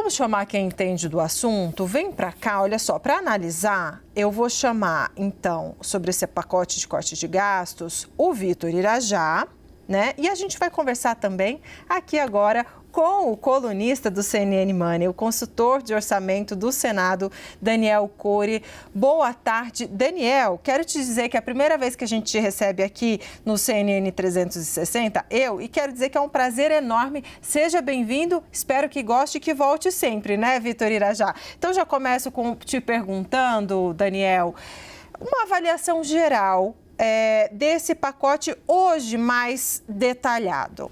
vamos chamar quem entende do assunto? Vem para cá, olha só, para analisar, eu vou chamar, então, sobre esse pacote de corte de gastos, o Vitor Irajá, né? E a gente vai conversar também aqui agora com o colunista do CNN Money, o consultor de orçamento do Senado, Daniel Cury. Boa tarde, Daniel. Quero te dizer que é a primeira vez que a gente te recebe aqui no CNN 360, e quero dizer que é um prazer enorme. Seja bem-vindo, espero que goste e que volte sempre, né, Vitor Irajá? Então, já começo te perguntando, Daniel, uma avaliação geral desse pacote hoje mais detalhado.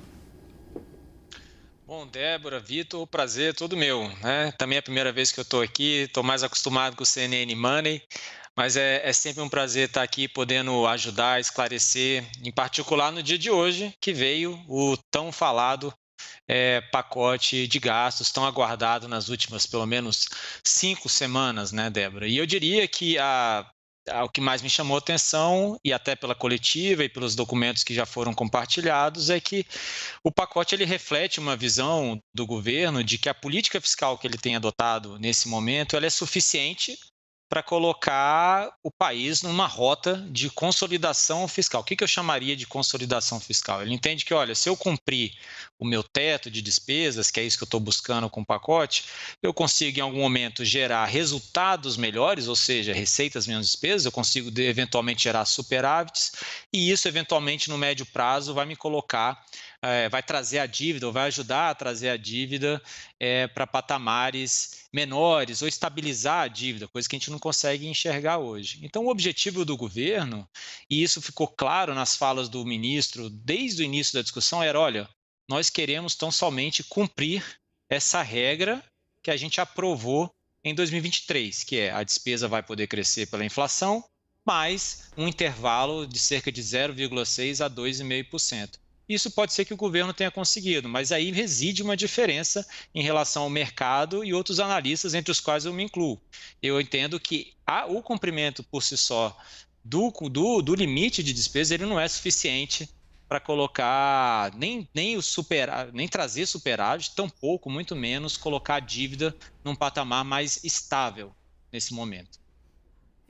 Bom, Débora, Vitor, o prazer é todo meu, né? Também é a primeira vez que eu estou aqui, estou mais acostumado com o CNN Money, mas é sempre um prazer estar aqui podendo ajudar, esclarecer, em particular no dia de hoje, que veio o tão falado pacote de gastos, tão aguardado nas últimas, pelo menos, 5 semanas, né, Débora? E eu diria que o que mais me chamou a atenção, e até pela coletiva e pelos documentos que já foram compartilhados, é que o pacote ele reflete uma visão do governo de que a política fiscal que ele tem adotado nesse momento ela é suficiente para colocar o país numa rota de consolidação fiscal. O que eu chamaria de consolidação fiscal? Ele entende que, olha, se eu cumprir o meu teto de despesas, que é isso que eu estou buscando com o pacote, eu consigo em algum momento gerar resultados melhores, ou seja, receitas menos despesas, eu consigo eventualmente gerar superávites, e isso eventualmente no médio prazo vai me colocar, vai trazer a dívida, ou vai ajudar a trazer a dívida para patamares menores, ou estabilizar a dívida, coisa que a gente não consegue enxergar hoje. Então, o objetivo do governo, e isso ficou claro nas falas do ministro desde o início da discussão, era, olha, nós queremos tão somente cumprir essa regra que a gente aprovou em 2023, que é a despesa vai poder crescer pela inflação, mais um intervalo de cerca de 0,6% a 2,5%. Isso pode ser que o governo tenha conseguido, mas aí reside uma diferença em relação ao mercado e outros analistas, entre os quais eu me incluo. Eu entendo que o cumprimento por si só do limite de despesa ele não é suficiente para colocar nem trazer superávit, tampouco, muito menos, colocar a dívida num patamar mais estável nesse momento.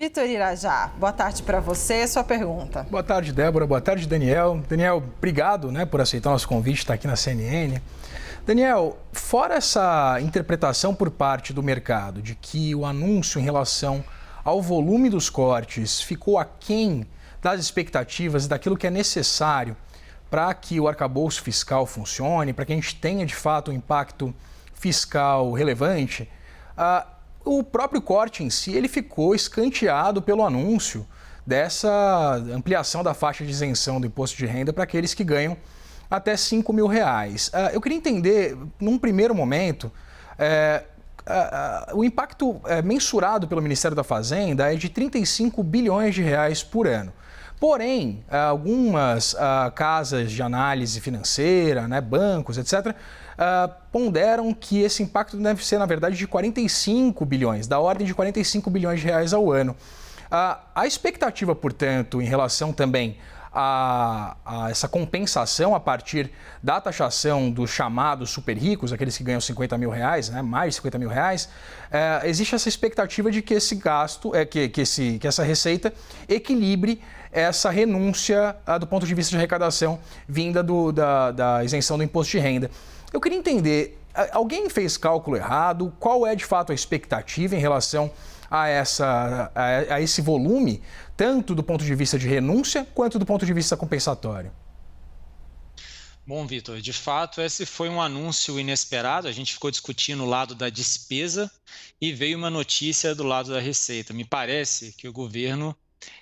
Vitor Irajá, boa tarde para você. Sua pergunta. Boa tarde, Débora. Boa tarde, Daniel. Daniel, obrigado, por aceitar nosso convite, estar aqui na CNN. Daniel, fora essa interpretação por parte do mercado de que o anúncio em relação ao volume dos cortes ficou aquém das expectativas e daquilo que é necessário para que o arcabouço fiscal funcione, para que a gente tenha, de fato, um impacto fiscal relevante, o próprio corte em si ele ficou escanteado pelo anúncio dessa ampliação da faixa de isenção do imposto de renda para aqueles que ganham até R$5.000. Eu queria entender, num primeiro momento, o impacto mensurado pelo Ministério da Fazenda é de 35 bilhões de reais por ano. Porém, algumas casas de análise financeira, bancos, etc., ponderam que esse impacto deve ser, na verdade, de 45 bilhões, da ordem de 45 bilhões de reais ao ano. A expectativa, portanto, em relação também a essa compensação a partir da taxação dos chamados super ricos, aqueles que ganham R$50.000, mais de R$50.000, existe essa expectativa de que esse gasto, que essa receita equilibre essa renúncia do ponto de vista de arrecadação vinda da isenção do imposto de renda. Eu queria entender, alguém fez cálculo errado? Qual é de fato a expectativa em relação a esse volume, tanto do ponto de vista de renúncia quanto do ponto de vista compensatório? Bom, Vitor, de fato, esse foi um anúncio inesperado. A gente ficou discutindo o lado da despesa e veio uma notícia do lado da receita. Me parece que o governo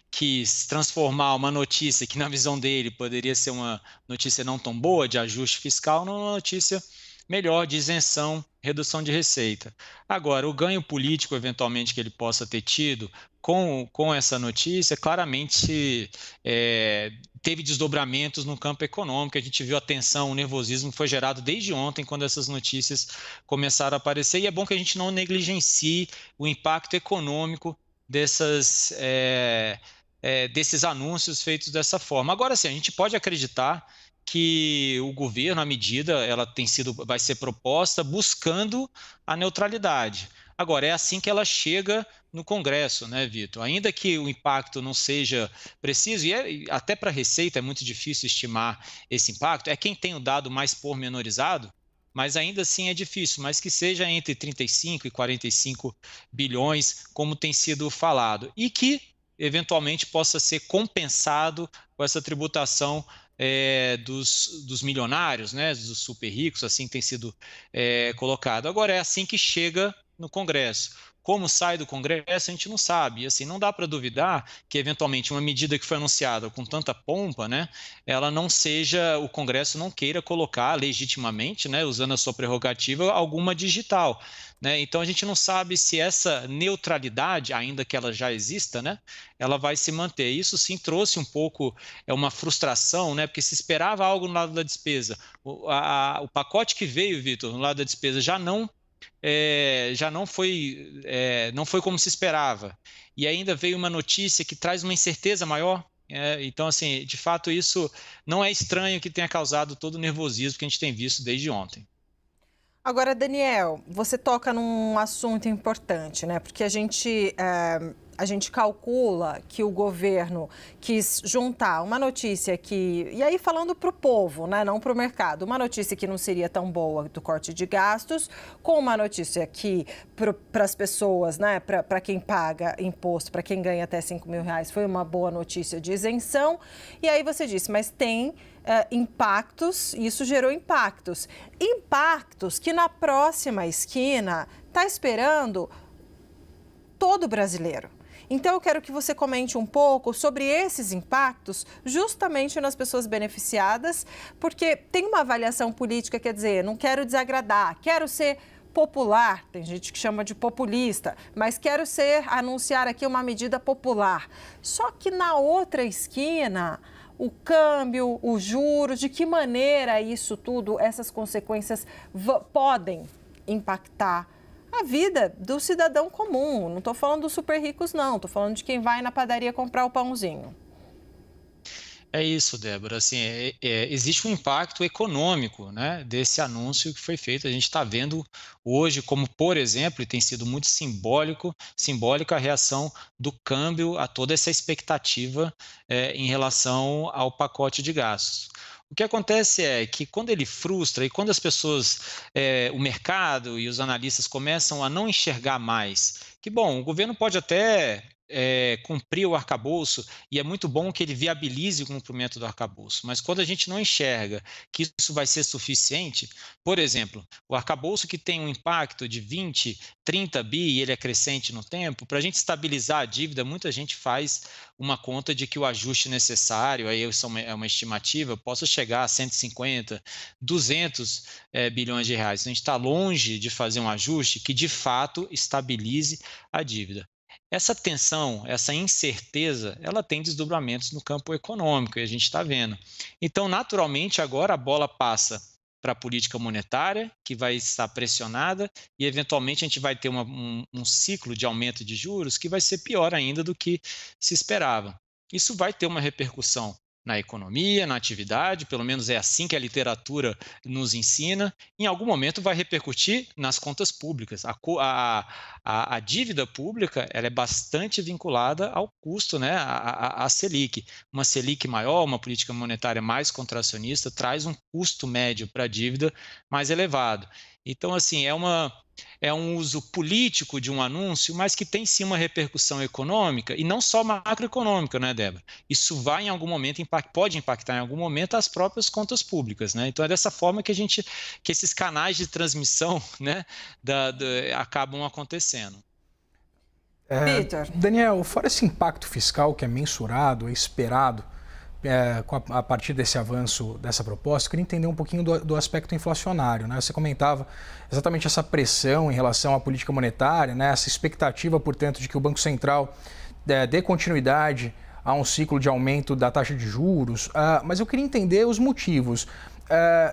quis transformar uma notícia que, na visão dele, poderia ser uma notícia não tão boa de ajuste fiscal, numa notícia melhor de isenção, redução de receita. Agora, o ganho político, eventualmente, que ele possa ter tido com essa notícia, claramente teve desdobramentos no campo econômico. A gente viu a tensão, o nervosismo que foi gerado desde ontem, quando essas notícias começaram a aparecer. E é bom que a gente não negligencie o impacto econômico desses anúncios feitos dessa forma. Agora sim, a gente pode acreditar que o governo, a medida, vai ser proposta buscando a neutralidade. Agora, é assim que ela chega no Congresso, né, Vitor? Ainda que o impacto não seja preciso, e até para a Receita é muito difícil estimar esse impacto, é quem tem o dado mais pormenorizado, mas ainda assim é difícil, mas que seja entre 35 e 45 bilhões, como tem sido falado, e que eventualmente possa ser compensado com essa tributação dos milionários, né, dos super ricos, assim tem sido colocado. Agora, é assim que chega no Congresso. Como sai do Congresso, a gente não sabe. E assim, não dá para duvidar que, eventualmente, uma medida que foi anunciada com tanta pompa, né, ela não seja, o Congresso não queira colocar legitimamente, né, usando a sua prerrogativa, alguma digital. Né? Então, a gente não sabe se essa neutralidade, ainda que ela já exista, né, ela vai se manter. Isso sim trouxe um pouco uma frustração, né, porque se esperava algo no lado da despesa. O pacote que veio, Vitor, no lado da despesa já não não foi como se esperava. E ainda veio uma notícia que traz uma incerteza maior. Então, assim, de fato, isso não é estranho que tenha causado todo o nervosismo que a gente tem visto desde ontem. Agora, Daniel, você toca num assunto importante, né? Porque a gente calcula que o governo quis juntar uma notícia que... E aí falando para o povo, né? Não para o mercado. Uma notícia que não seria tão boa do corte de gastos, com uma notícia que para as pessoas, né? Para quem paga imposto, para quem ganha até R$5.000, foi uma boa notícia de isenção. E aí você disse, mas tem... impactos, isso gerou impactos. Impactos que na próxima esquina está esperando todo brasileiro. Então, eu quero que você comente um pouco sobre esses impactos justamente nas pessoas beneficiadas, porque tem uma avaliação política, quer dizer, não quero desagradar, quero ser popular, tem gente que chama de populista, mas quero anunciar aqui uma medida popular. Só que na outra esquina... o câmbio, os juros, de que maneira isso tudo, essas consequências podem impactar a vida do cidadão comum. Não estou falando dos super ricos, não. Estou falando de quem vai na padaria comprar o pãozinho. É isso, Débora. Assim, existe um impacto econômico, né, desse anúncio que foi feito. A gente está vendo hoje como, por exemplo, e tem sido muito simbólica a reação do câmbio a toda essa expectativa em relação ao pacote de gastos. O que acontece é que quando ele frustra e quando as pessoas, o mercado e os analistas começam a não enxergar mais, que bom, o governo pode até cumprir o arcabouço, e é muito bom que ele viabilize o cumprimento do arcabouço, mas quando a gente não enxerga que isso vai ser suficiente, por exemplo, o arcabouço que tem um impacto de 20, 30 bi e ele é crescente no tempo, para a gente estabilizar a dívida, muita gente faz uma conta de que o ajuste necessário, aí isso é uma estimativa, possa chegar a 150, 200 bilhões de reais. Então, a gente está longe de fazer um ajuste que, de fato, estabilize a dívida. Essa tensão, essa incerteza, ela tem desdobramentos no campo econômico, e a gente está vendo. Então, naturalmente, agora a bola passa para a política monetária, que vai estar pressionada, e eventualmente a gente vai ter um ciclo de aumento de juros que vai ser pior ainda do que se esperava. Isso vai ter uma repercussão na economia, na atividade, pelo menos é assim que a literatura nos ensina, em algum momento vai repercutir nas contas públicas. A dívida pública ela é bastante vinculada ao custo, né, a Selic. Uma Selic maior, uma política monetária mais contracionista, traz um custo médio para a dívida mais elevado. Então, assim, é um uso político de um anúncio, mas que tem sim uma repercussão econômica, e não só macroeconômica, né, Débora? Isso vai em algum momento, pode impactar em algum momento as próprias contas públicas, né? Então é dessa forma que esses canais de transmissão, né, acabam acontecendo. Vitor. Daniel, fora esse impacto fiscal que é mensurado, é esperado, a partir desse avanço dessa proposta, eu queria entender um pouquinho do aspecto inflacionário, né? Você comentava exatamente essa pressão em relação à política monetária, né? Essa expectativa, portanto, de que o Banco Central dê continuidade a um ciclo de aumento da taxa de juros, mas eu queria entender os motivos.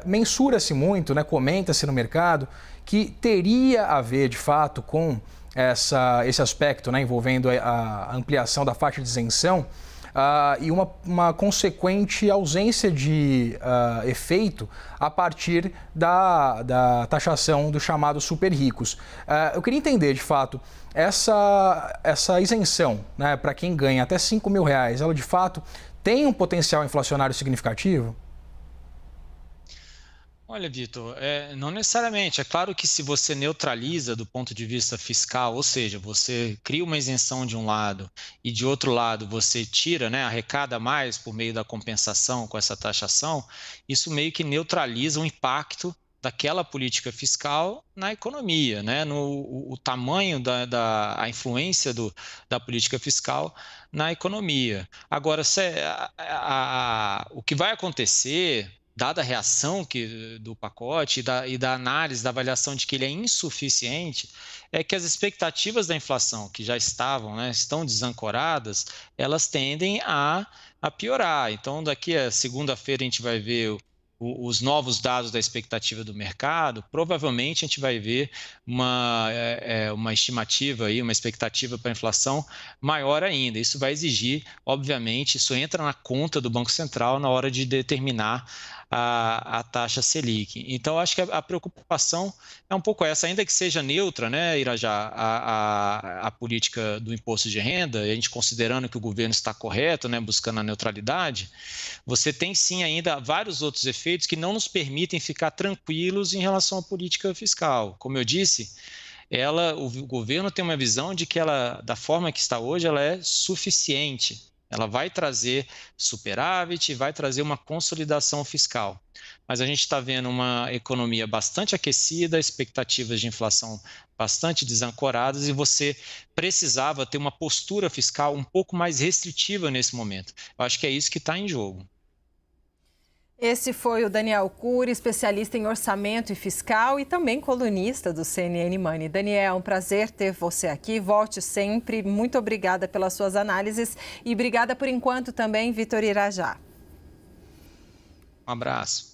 Mensura-se muito, né? Comenta-se no mercado que teria a ver, de fato, com esse aspecto, né? Envolvendo a ampliação da faixa de isenção, e uma consequente ausência de efeito a partir da taxação dos chamados super ricos. Eu queria entender, de fato, essa isenção, né, para quem ganha até R$5.000, ela de fato tem um potencial inflacionário significativo? Olha, Vitor, não necessariamente. É claro que se você neutraliza do ponto de vista fiscal, ou seja, você cria uma isenção de um lado e de outro lado você tira, né, arrecada mais por meio da compensação com essa taxação, isso meio que neutraliza o impacto daquela política fiscal na economia, né, o tamanho a influência da política fiscal na economia. Agora, o que vai acontecer, dada a reação do pacote e da análise, da avaliação de que ele é insuficiente, é que as expectativas da inflação, que já estavam, né, estão desancoradas, elas tendem a piorar. Então, daqui a segunda-feira a gente vai ver os novos dados da expectativa do mercado. Provavelmente a gente vai ver uma estimativa, uma expectativa para a inflação maior ainda. Isso vai exigir, obviamente, isso entra na conta do Banco Central na hora de determinar a taxa Selic. Então, acho que a preocupação é um pouco essa, ainda que seja neutra, né, Irajá, a política do imposto de renda, a gente considerando que o governo está correto, né, buscando a neutralidade, você tem sim ainda vários outros efeitos que não nos permitem ficar tranquilos em relação à política fiscal. Como eu disse, o governo tem uma visão de que da forma que está hoje, ela é suficiente. Ela vai trazer superávit, vai trazer uma consolidação fiscal. Mas a gente está vendo uma economia bastante aquecida, expectativas de inflação bastante desancoradas e você precisava ter uma postura fiscal um pouco mais restritiva nesse momento. Eu acho que é isso que está em jogo. Esse foi o Daniel Cury, especialista em orçamento e fiscal e também colunista do CNN Money. Daniel, um prazer ter você aqui. Volte sempre. Muito obrigada pelas suas análises e obrigada por enquanto também, Vitor Irajá. Um abraço.